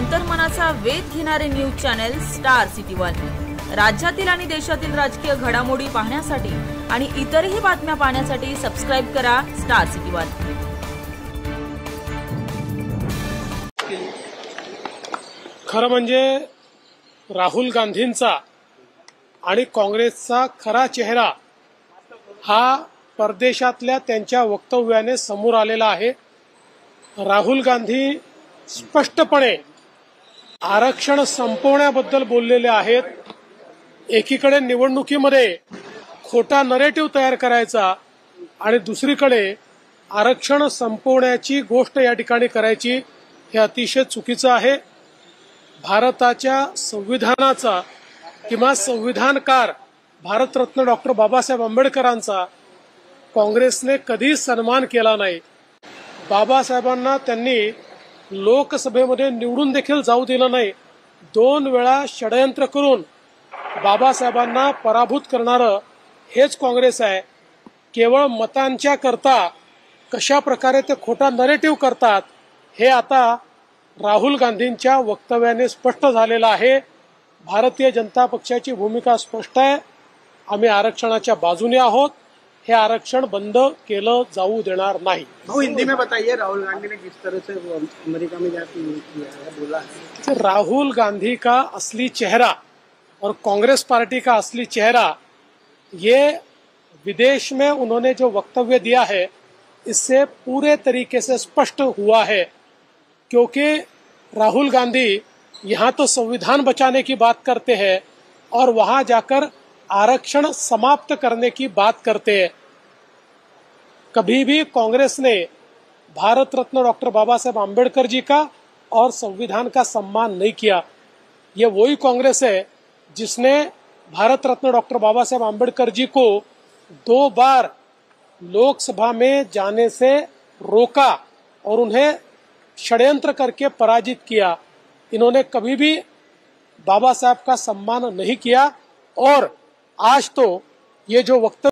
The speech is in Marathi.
अंतर्मनाचा वेध घेणारे news channel star city one. राज्यातील आणि देशातील राजकीय घडामोडी पाहण्यासाठी आणि इतरही बातम्या पाहण्यासाठी सबस्क्राइब करा स्टार सिटी वन। खरं म्हणजे राहुल गांधींचा आणि काँग्रेसचा खरा चेहरा हा परदेशातल्या त्यांच्या वक्तव्याने समोर आलेला आहे। राहुल गांधी स्पष्टपणे आरक्षण संपवण्याबद्दल बोललेले आहेत। एकीकडे निवडणुकीमध्ये खोटा नरेटिव्ह तयार करायचा आणि दुसरीकडे आरक्षण संपवण्याची गोष्ट या ठिकाणी करायची, हे अतिशय चुकीचं आहे। भारताच्या संविधानाचा किंवा संविधानकार भारतरत्न डॉक्टर बाबासाहेब आंबेडकरांचा काँग्रेसने कधी सन्मान केला नाही। बाबासाहेबांना त्यांनी लोकसभेमध्ये निवडून देखील जाऊ दिलं नाही। 2 वेळा षडयंत्र करून बाबासाहेबांना पराभूत करणारं हेच काँग्रेस आहे। केवळ मतांच्या करता कशा प्रकारे ते खोटा नरेटिव्ह करतात हे आता राहुल गांधींच्या वक्तव्याने स्पष्ट झालेलं आहे। भारतीय जनता पक्षाची भूमिका स्पष्ट आहे। आम्ही आरक्षणाच्या बाजूने आहोत। हे आरक्षण बंद केलं जाऊ देणार नहीं। हिंदी में बताइए, राहुल गांधी ने किस तरह से अमेरिका में जाके बोला है? राहुल गांधी का असली चेहरा और कांग्रेस पार्टी का असली चेहरा, ये विदेश में उन्होंने जो वक्तव्य दिया है इससे पूरे तरीके से स्पष्ट हुआ है। क्योंकि राहुल गांधी यहाँ तो संविधान बचाने की बात करते हैं और वहां जाकर आरक्षण समाप्त करने की बात करते हैं। कभी भी कांग्रेस ने भारत रत्न डॉक्टर बाबा साहेब आंबेडकर जी का और संविधान का सम्मान नहीं किया। ये वही कांग्रेस है जिसने भारत रत्न डॉक्टर बाबा साहेब आंबेडकर जी को 2 बार लोकसभा में जाने से रोका और उन्हें षड्यंत्र करके पराजित किया। इन्होंने कभी भी बाबा साहब का सम्मान नहीं किया और आज तो ये जो वक्तव्य